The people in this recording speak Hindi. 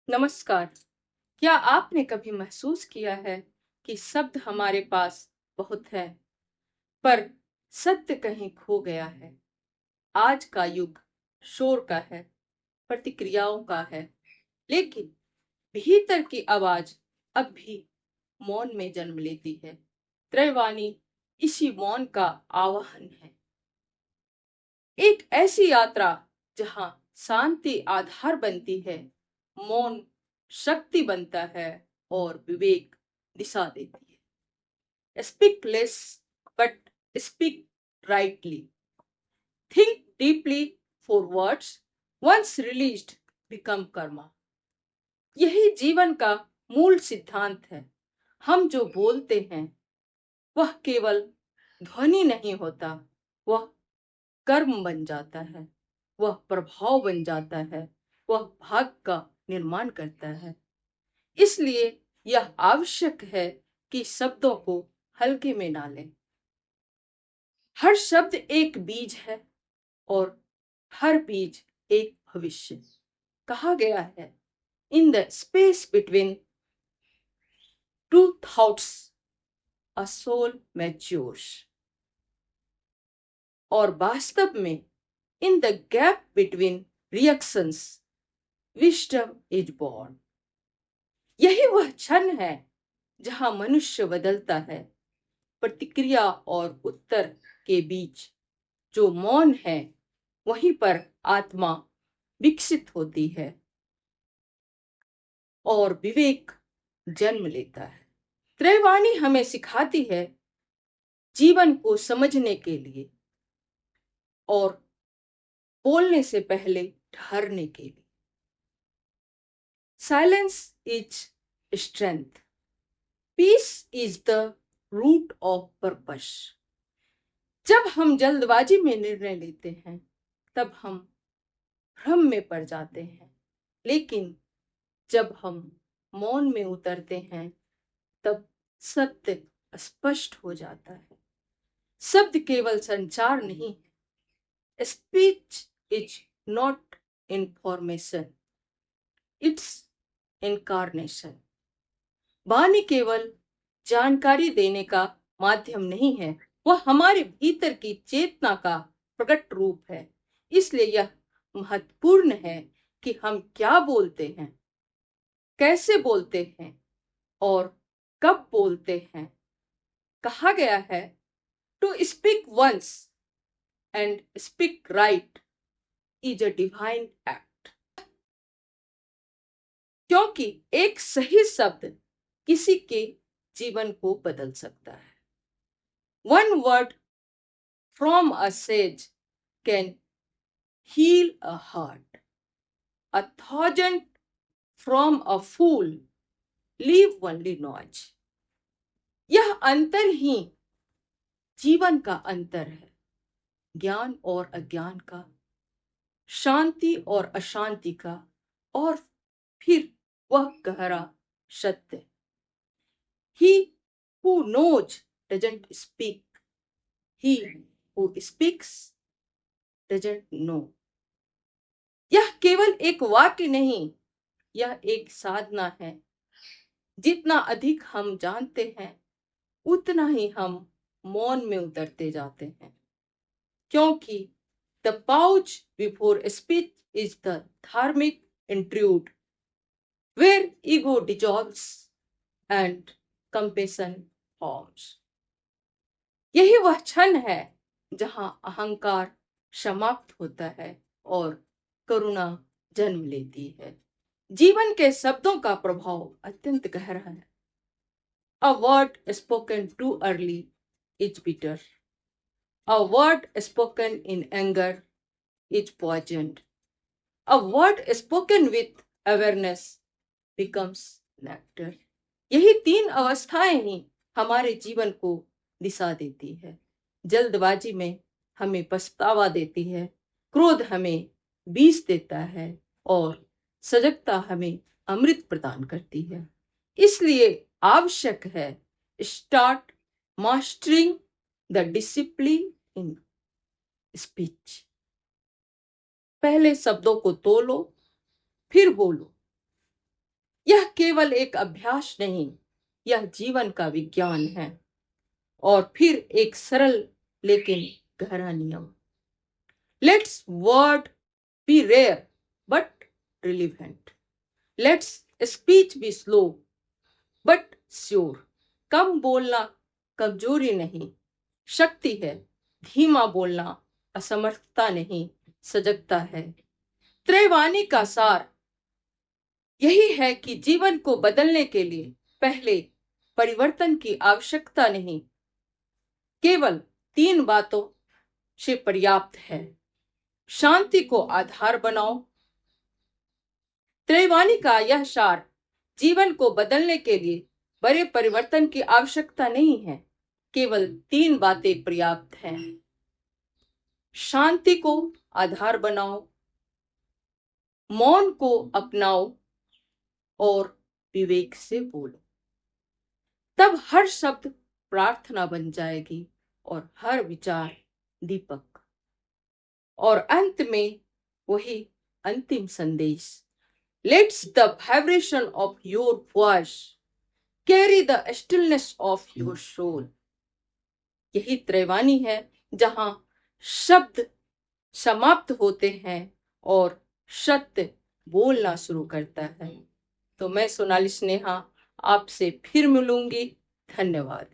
नमस्कार। क्या आपने कभी महसूस किया है कि शब्द हमारे पास बहुत है, पर सत्य कहीं खो गया है? आज का युग शोर का है, प्रतिक्रियाओं का है, लेकिन भीतर की आवाज अब भी मौन में जन्म लेती है। त्रैवाणी इसी मौन का आवाहन है। एक ऐसी यात्रा जहां शांति आधार बनती है, मौन शक्ति बनता है और विवेक दिशा देती है। Speak less but speak rightly. Think deeply for words once released become karma. यही जीवन का मूल सिद्धांत है। हम जो बोलते हैं वह केवल ध्वनि नहीं होता, वह कर्म बन जाता है, वह प्रभाव बन जाता है, वह भाग का निर्माण करता है। इसलिए यह आवश्यक है कि शब्दों को हल्के में ना लें। हर शब्द एक बीज है और हर बीज एक भविष्य। कहा गया है, in the space between two thoughts a soul matures. और वास्तव में in the gap between reactions wisdom is born. यही वह क्षण है जहां मनुष्य बदलता है। प्रतिक्रिया और उत्तर के बीच जो मौन है, वहीं पर आत्मा विकसित होती है और विवेक जन्म लेता है। त्रैवाणी हमें सिखाती है जीवन को समझने के लिए और बोलने से पहले ठहरने के लिए। Silence is strength, peace is the root of purpose. जब हम जल्दबाजी में निर्णय लेते हैं तब हम भ्रम में पड़ जाते हैं, लेकिन जब हम मौन में उतरते हैं तब सत्य स्पष्ट हो जाता है। शब्द केवल संचार नहीं है। Speech is not information, it's incarnation. वाणी केवल जानकारी देने का माध्यम नहीं है, वह हमारे भीतर की चेतना का प्रकट रूप है। इसलिए यह महत्वपूर्ण है कि हम क्या बोलते हैं, कैसे बोलते हैं और कब बोलते हैं। कहा गया है, to speak once and speak right is a divine act. क्योंकि एक सही शब्द किसी के जीवन को बदल सकता है। One word from a sage can heal a heart, a thousand from a fool leave only noise. यह अंतर ही जीवन का अंतर है, ज्ञान और अज्ञान का, शांति और अशांति का, और फिर वह गहरा सत्य। He who knows doesn't speak, he who speaks doesn't know। यह केवल एक वाक्य नहीं, यह एक साधना है। जितना अधिक हम जानते हैं उतना ही हम मौन में उतरते जाते हैं, क्योंकि the pause before speech is the धार्मिक interlude where ego dissolves and compassion forms. यही वह क्षण है जहां अहंकार समाप्त होता है और करुणा जन्म लेती है। जीवन के शब्दों का प्रभाव अत्यंत गहरा है। A word spoken too early is bitter, a word spoken in anger is poisoned, a word spoken with awareness becomes nectar. यही तीन अवस्थाएं ही हमारे जीवन को दिशा देती है। जल्दबाजी में हमें पछतावा देती है, क्रोध हमें बीज देता है और सजगता हमें अमृत प्रदान करती है। इसलिए आवश्यक है, start mastering the discipline in speech. पहले शब्दों को तोलो, फिर बोलो। यह केवल एक अभ्यास नहीं, यह जीवन का विज्ञान है। और फिर एक सरल लेकिन गहरा नियम, let's word be rare but relevant, let's speech be slow but sure. कम बोलना कमजोरी नहीं, शक्ति है। धीमा बोलना असमर्थता नहीं, सजगता है। त्रैवाणी का सार यही है कि जीवन को बदलने के लिए पहले परिवर्तन की आवश्यकता नहीं, केवल 3 बातों से पर्याप्त है। शांति को आधार बनाओ। त्रैवाणी का यह सार, जीवन को बदलने के लिए बड़े परिवर्तन की आवश्यकता नहीं है, केवल 3 बातें पर्याप्त हैं। शांति को आधार बनाओ, मौन को अपनाओ और विवेक से बोलो। तब हर शब्द प्रार्थना बन जाएगी और हर विचार दीपक। और अंत में वही अंतिम संदेश, let's the vibration of your voice carry the stillness of your soul. यही त्रैवाणी है, जहां शब्द समाप्त होते हैं और सत्य बोलना शुरू करता है। तो मैं सोनाली स्नेहा आपसे फिर मिलूंगी। धन्यवाद।